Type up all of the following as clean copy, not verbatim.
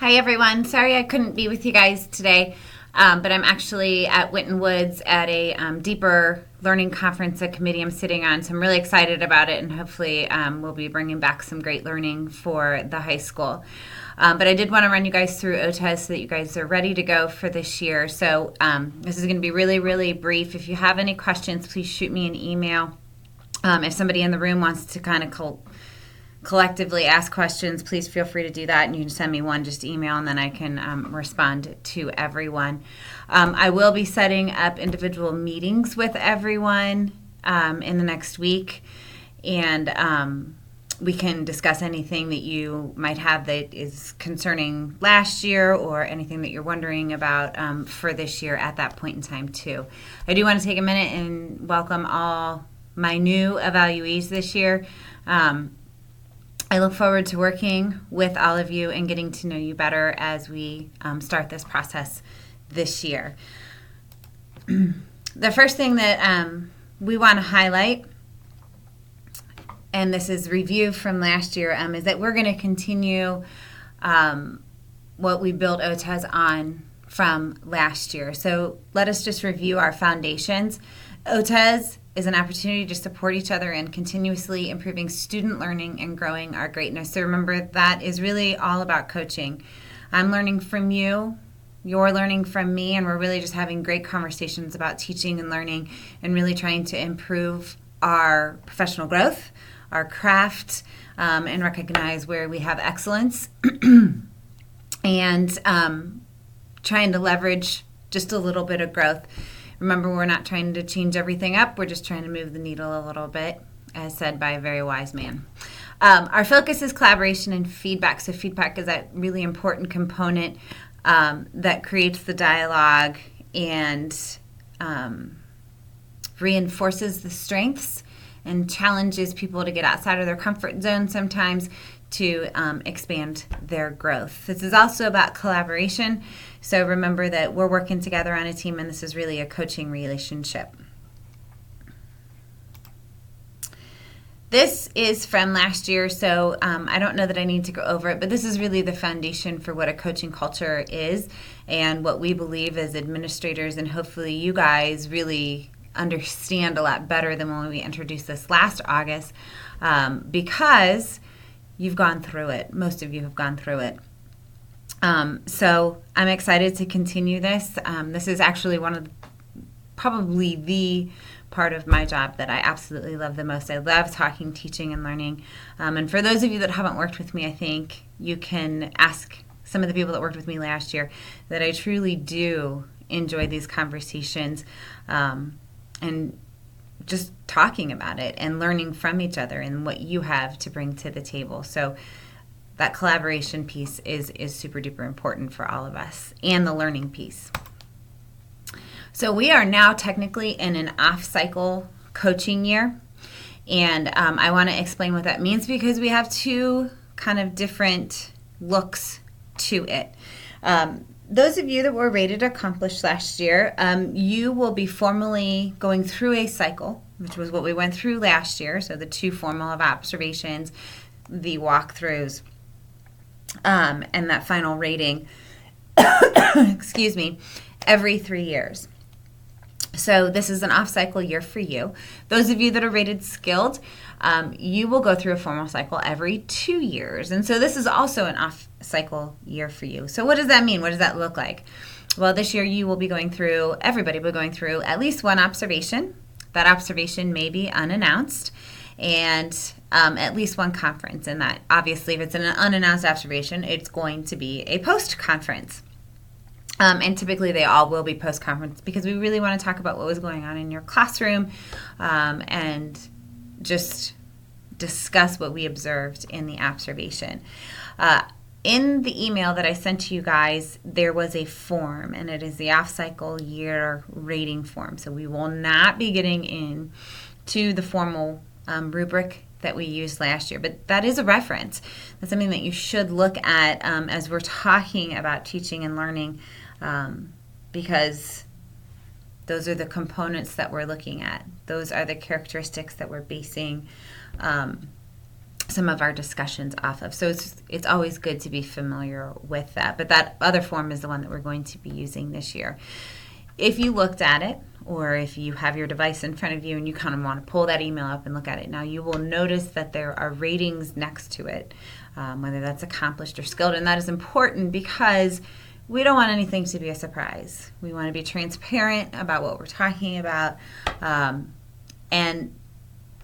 Hi, everyone. Sorry I couldn't be with you guys today, but I'm actually at Winton Woods at a deeper learning conference, a committee I'm sitting on, so I'm really excited about it, and hopefully we'll be bringing back some great learning for the high school. But I did want to run you guys through OTES so that you guys are ready to go for this year. So this is going to be really, really brief. If you have any questions, please shoot me an email. If somebody in the room wants to kind of collectively ask questions, please feel free to do that, and you can send me one, just email, and then I can respond to everyone. I will be setting up individual meetings with everyone in the next week, and we can discuss anything that you might have that is concerning last year or anything that you're wondering about for this year at that point in time too. I do want to take a minute and welcome all my new evaluees this year. I look forward to working with all of you and getting to know you better as we start this process this year. The first thing that we want to highlight, and this is review from last year, is that we're going to continue what we built OTES on from last year. So let us just review our foundations. OTES is an opportunity to support each other in continuously improving student learning and growing our greatness. So remember, that is really all about coaching. I'm learning from you, you're learning from me, and we're really just having great conversations about teaching and learning and really trying to improve our professional growth, our craft, and recognize where we have excellence and trying to leverage just a little bit of growth. Remember, we're not trying to change everything up. We're just trying to move the needle a little bit, as said by a very wise man. Our focus is collaboration and feedback. So feedback is that really important component that creates the dialogue and reinforces the strengths and challenges people to get outside of their comfort zone sometimes to expand their growth. This is also about collaboration. So remember that we're working together on a team, and this is really a coaching relationship. This is from last year, so I don't know that I need to go over it, but this is really the foundation for what a coaching culture is and what we believe as administrators, and hopefully you guys really understand a lot better than when we introduced this last August, because you've gone through it. Most of you have gone through it. So I'm excited to continue this. This is actually probably the part of my job that I absolutely love the most. I love talking, teaching, and learning. And for those of you that haven't worked with me, I think you can ask some of the people that worked with me last year that I truly do enjoy these conversations and just talking about it and learning from each other and what you have to bring to the table. So that collaboration piece is super duper important for all of us, and the learning piece. So we are now technically in an off-cycle coaching year, and I want to explain what that means because we have two kind of different looks to it. Those of you that were rated accomplished last year, you will be formally going through a cycle, which was what we went through last year, so the two formal of observations, the walkthroughs, and that final rating, excuse me, every 3 years. So this is an off-cycle year for you. Those of you that are rated skilled, you will go through a formal cycle every 2 years. And so this is also an off-cycle year for you. So what does that mean? What does that look like? Well, this year you will be going through, everybody will be going through at least one observation. That observation may be unannounced, and at least one conference. And that, obviously, if it's an unannounced observation, it's going to be a post-conference. And typically they all will be post-conference because we really want to talk about what was going on in your classroom and just discuss what we observed in the observation. In the email that I sent to you guys, there was a form, and it is the off-cycle year rating form. So we will not be getting into the formal rubric that we used last year, but that is a reference. That's something that you should look at as we're talking about teaching and learning, because those are the components that we're looking at. Those are the characteristics that we're basing some of our discussions off of. So it's always good to be familiar with that. But that other form is the one that we're going to be using this year. If you looked at it, or if you have your device in front of you and you kind of want to pull that email up and look at it now, you will notice that there are ratings next to it, whether that's accomplished or skilled. And that is important because we don't want anything to be a surprise. We want to be transparent about what we're talking about. And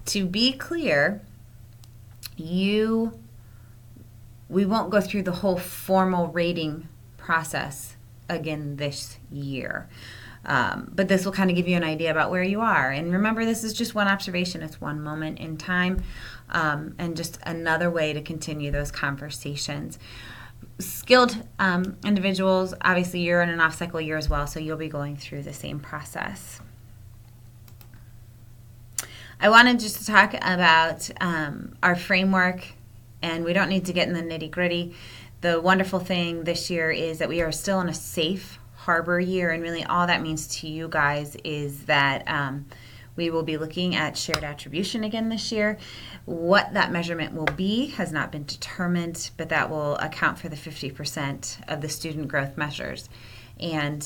to be clear, we won't go through the whole formal rating process again this year. But this will kind of give you an idea about where you are. And remember, this is just one observation. It's one moment in time, and just another way to continue those conversations. Skilled individuals, obviously you're in an off-cycle year as well, so you'll be going through the same process. I wanted just to talk about our framework, and we don't need to get in the nitty-gritty. The wonderful thing this year is that we are still in a safe harbor year, and really all that means to you guys is that we will be looking at shared attribution again this year. What that measurement will be has not been determined, but that will account for the 50% of the student growth measures, and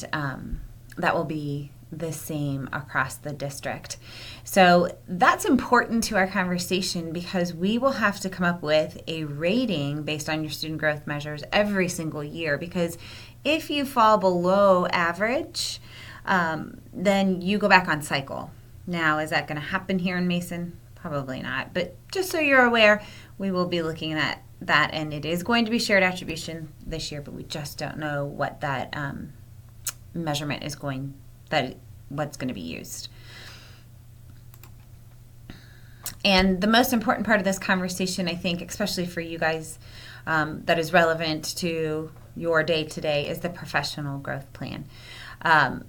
that will be the same across the district. So that's important to our conversation because we will have to come up with a rating based on your student growth measures every single year, because if you fall below average, then you go back on cycle. Now, is that going to happen here in Mason? Probably not. But just so you're aware, we will be looking at that, and it is going to be shared attribution this year, but we just don't know what that measurement is what's going to be used. And the most important part of this conversation, I think, especially for you guys, that is relevant to your day-to-day is the professional growth plan.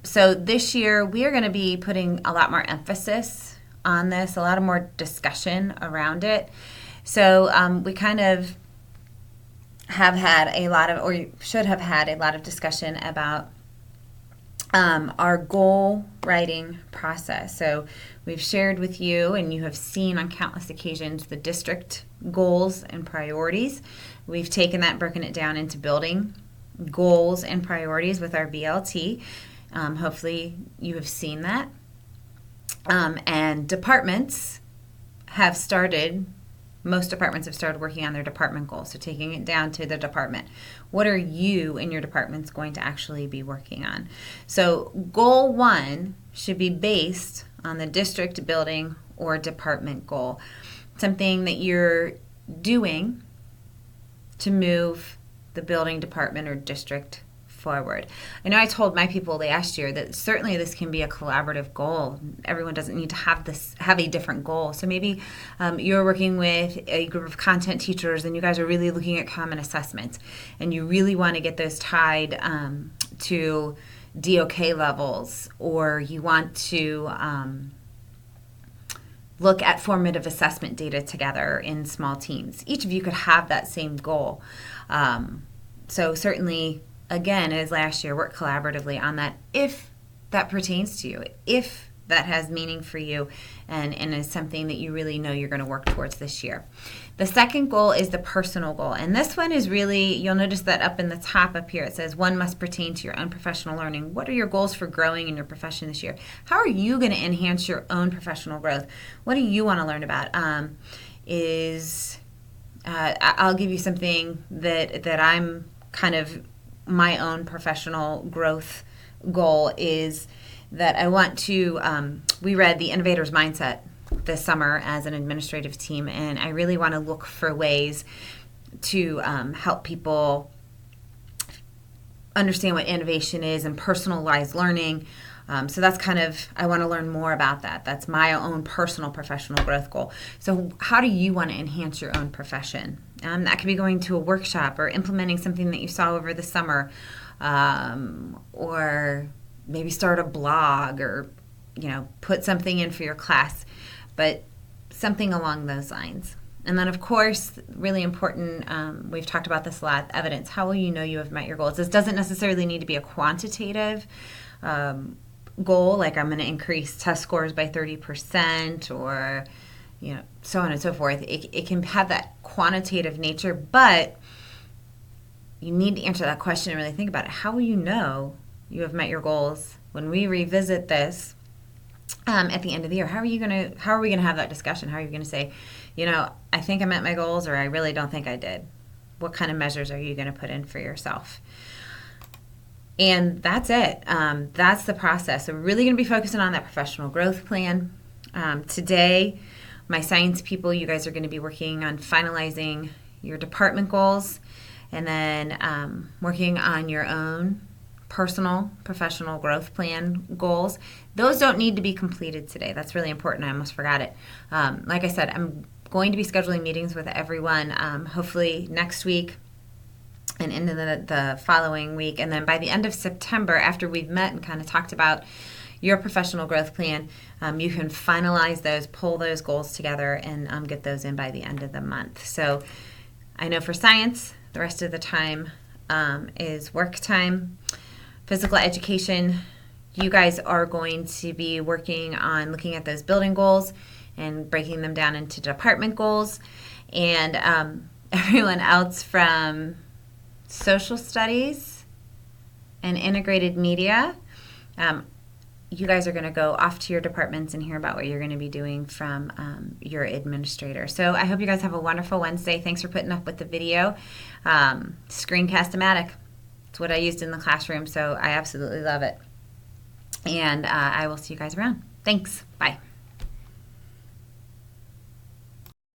So this year, we are going to be putting a lot more emphasis on this, a lot more discussion around it. So we kind of have had or should have had a lot of discussion about our goal writing process. So we've shared with you, and you have seen on countless occasions, the district goals and priorities. We've taken that, broken it down into building goals and priorities with our BLT. Hopefully you have seen that. And departments have started, most departments have started working on their department goals. So taking it down to the department. What are you in your departments going to actually be working on? So goal 1 should be based on the district, building, or department goal. Something that you're doing to move the building, department, or district forward. I know I told my people last year that certainly this can be a collaborative goal. Everyone doesn't need to have a different goal. So maybe you're working with a group of content teachers and you guys are really looking at common assessments and you really want to get those tied to DOK levels, or you want to look at formative assessment data together in small teams. Each of you could have that same goal. So certainly, again, as last year, work collaboratively on that if that pertains to you, if that has meaning for you and is something that you really know you're going to work towards this year. The second goal is the personal goal. And this one is really, you'll notice that up in the top up here, it says one must pertain to your own professional learning. What are your goals for growing in your profession this year? How are you going to enhance your own professional growth? What do you want to learn about? I'll give you something that I'm kind of, my own professional growth goal is that I want to, we read The Innovator's Mindset this summer as an administrative team, and I really want to look for ways to help people understand what innovation is and personalized learning. So that's kind of, I want to learn more about that. That's my own personal professional growth goal. So how do you want to enhance your own profession? That could be going to a workshop or implementing something that you saw over the summer, or maybe start a blog or, put something in for your class, but something along those lines. And then, of course, really important, we've talked about this a lot, evidence. How will you know you have met your goals? This doesn't necessarily need to be a quantitative goal, like I'm going to increase test scores by 30% or, so on and so forth. It can have that quantitative nature, but you need to answer that question and really think about it. How will you know you have met your goals when we revisit this at the end of the year? How are we going to have that discussion? How are you going to say, I think I met my goals, or I really don't think I did? What kind of measures are you going to put in for yourself? And that's it. That's the process. So we're really going to be focusing on that professional growth plan. Today, my science people, you guys are going to be working on finalizing your department goals, and then working on your own personal professional growth plan goals. Those don't need to be completed today. That's really important. I almost forgot it. Like I said, I'm going to be scheduling meetings with everyone, hopefully next week and into the following week. And then by the end of September, after we've met and kind of talked about your professional growth plan, you can finalize those, pull those goals together, and get those in by the end of the month. So I know for science, the rest of the time is work time. Physical education, you guys are going to be working on looking at those building goals and breaking them down into department goals. And everyone else from social studies and integrated media, you guys are going to go off to your departments and hear about what you're going to be doing from your administrator. So I hope you guys have a wonderful Wednesday. Thanks for putting up with the video. Screencast-O-Matic. It's what I used in the classroom, so I absolutely love it. And I will see you guys around. Thanks. Bye.